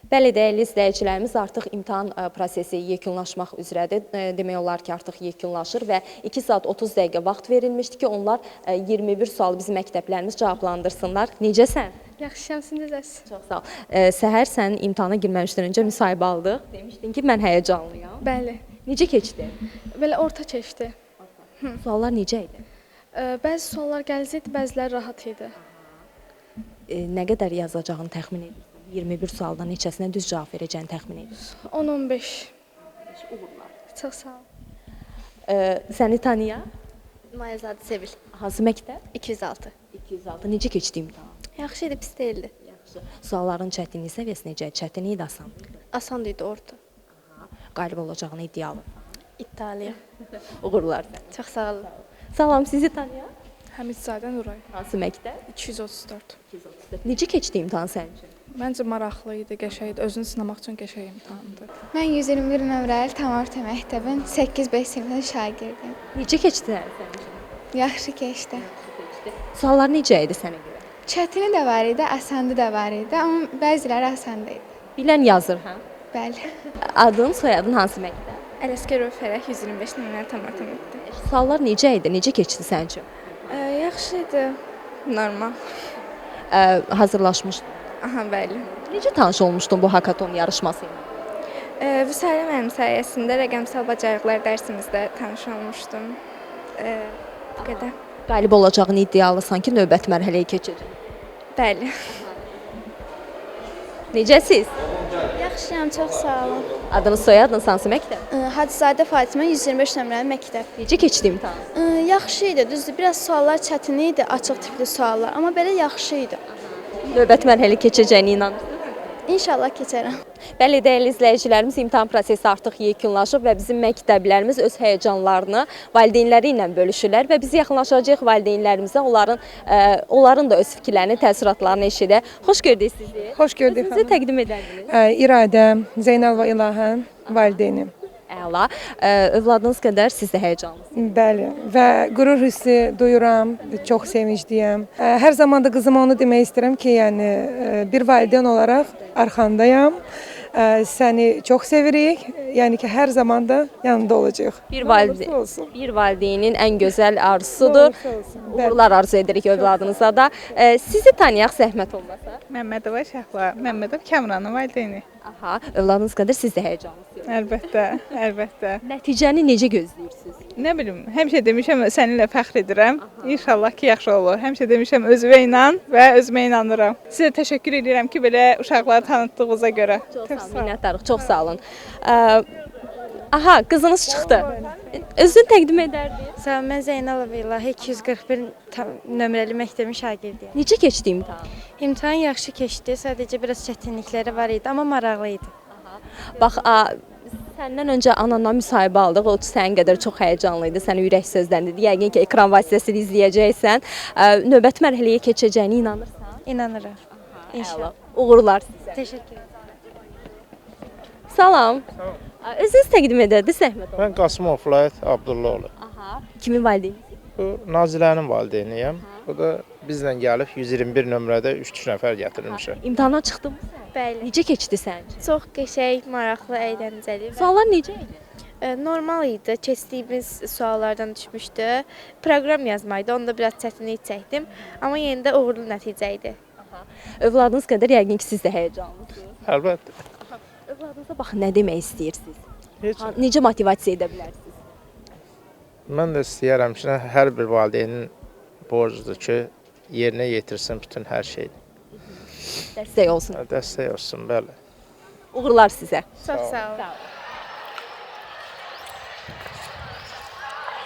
Bəli, dəyərli izləyicilərimiz, artıq imtahan prosesi yekunlaşmaq üzrədir. Demək olar ki, artıq yekunlaşır və 2 saat 30 dəqiqə vaxt verilmişdi ki, onlar 21 sualı bizim məktəblərimiz cavablandırsınlar. Necəsən? Yaxşıyam, siz necəsiz? Çox sağ ol. Səhər sənin imtahana girməmişdən öncə müsahibə aldıq. Demişdin ki, mən həyəcanlıyam. Bəli. Necə keçdi? Belə orta keçdi. Suallar necə idi? Bəzi suallar qəliz idi, bəziləri rahat idi. Nə qədər yazacağını təxmin edirsən? 21 sualdan neçəsinə düz cavab verəcəyini təxmin edirsən? 10-15. Uğurlar. Çox sağ ol. Səni tanıyan? Mayazadə Sevil. Hansı məktəb? 206. 206. Necə keçdi imtahan? Yaxşı idi, pis deyildi. Yaxşı. Sualların çətinlik səviyyəsi necə? Çətin idi, asan idi? Asan idi, orta. Qalib olacağını iddialı. İtaliya. Uğurlar. Çox sağ olun. Salam, sizi tanıyan? Həmidzadə Nuray. Hansı məktəb? 234. 234. Necə keçdi imtahan sənin üçün? Məncə maraqlı idi, qəşəng idi. Özünü sınamaq üçün qəşəng imtahandır. Mən 121 nömrəli tam orta məktəbin 8-5 sinifinin şagirdiyəm. Necə keçdi sənin üçün? Yaxşı keçdi. Suallar necə idi sənə görə? Çətini də var idi, asandı da var idi, amma bəziləri asandı idi. Bilən yazır, hə? Bəli. Adın, soyadın hansı məktəb? Ələsgərov Fərəh 125 nömrəli tam orta məktəb. Suallar necə idi? Necə keçdi sənin üçün? Yaxşı idi. Normal. Hazırlaşmışdın. Aha, bəli. Necə tanış olmuşdun bu hakaton yarışması ilə? Vüsalə mənim sayəsində rəqəmsal bacarıqlar dərsimizdə tanış olmuşdum. Bu qədər. Qalib olacağını iddialısan ki, növbəti mərhələyə keçəcək. Bəli. Necəsiz? Yaxşıyam, çox sağ olun. Adınız, soyadınız hansı məktəb? Hacızadə Fatimə 125 nömrəli məktəb. Necə keçdi imtahan? Yaxşı idi, düzdür. Biraz suallar çətin idi, açıq tipli suallar, amma belə yaxşı idi. Növbəti mərhələyə keçəcəyinə inanırsınız? İnşallah keçərəm. Bəli, dəyərli izləyicilərimiz, imtahan prosesi artıq yekunlaşıb və bizim məktəblərimiz öz həyəcanlarını valideynləri ilə bölüşürlər və biz yaxınlaşacağıq valideynlərimizə, onların da öz fikirlərini, təəssüratlarını eşidək. Xoş gördük sizi. Xoş gördük. Sizi təqdim edərdiniz. İradə, Zeynalova İlahən, valideynim. Əla. Övladınız qədər siz də həyəcanlısınız. Bəli və qürur hissi duyuram, çox sevincliyəm. Hər zaman da qızıma onu demək istəyirəm ki, yəni bir valideyn olaraq arxandayam. Səni çox sevirik. Yəni ki, hər zaman da yanında olacağıq. Bir valideynin ən gözəl arzusudur. Uğurlar arzu edirik övladınıza da. Sizi tanıyaq zəhmət olmasa. Məmmədova Şəhla, Məmmədov Kəmranın valideyni. Aha, övladınız qədər siz də həyəcanlısınız. Əlbəttə, əlbəttə. Nəticəni necə gözləyirsiniz? Nə bilim, həmişə demişəm səninlə fəxr edirəm. İnşallah ki, yaxşı olur. Həmişə demişəm özümə inan və özümə inanıram. Sizə təşəkkür edirəm ki, belə uşaqları tanıtdığınıza görə. Çox minnətdarıq, çox sağ olun. Aha, qızınız çıxdı. Özünü təqdim edərdiniz. Sağ olun, mən Zeynalova İlahi 241 nömrəli məktəbin şagirdiyəm. Necə keçdi imtahan? İmtahan yaxşı keçdi, sadəcə biraz çətinlikləri var idi, amma maraqlı idi. Bax, səndən öncə ananla müsahibə aldıq, o sənin qədər çox həyəcanlı idi, səni ürək sözləndirdi. Yəqin ki, ekran vasitəsilə izləyəcəksən. Növbəti mərhələyə keçəcəyini inanırsan? İnanıram. İnşallah. Uğurlar sizə. Təşəkkür edirəm. Salam. Özünüz təqdim edərdiniz, zəhmət olun. Mən Qasımov Fərid Abdullaoğlu. Aha. Kimin valideyni? Bu Nazilənin valideyniyəm. Bu da bizlə gəlib 121 nömrədə 3 nəfər gətirilmişik. İmtahana çıxdınmı sən? Bəli. Necə keçdi sənin üçün? Çox qəşəng, maraqlı, əyləncəli. Suallar necə idi? Normal idi. Keçdiyimiz suallardan düşmüşdü. Proqram yazmaydı, onda biraz çətinlik çəkdim. Amma yenə də uğurlu nəticə idi. Övladınız qədər yəqin ki, siz də həyəcanlısınız. Əlbəttə. Övladınıza bax, nə demək istəyirsiniz? Heç. Necə motivasiya edə bilərsiniz? Mən də istəyərəm ki, hər bir valideynin borcudur ki, yerinə yetirsin bütün hər şeyi. Dəstək olsun. Dəstək olsun, bəli. Uğurlar sizə. Çox sağ olun.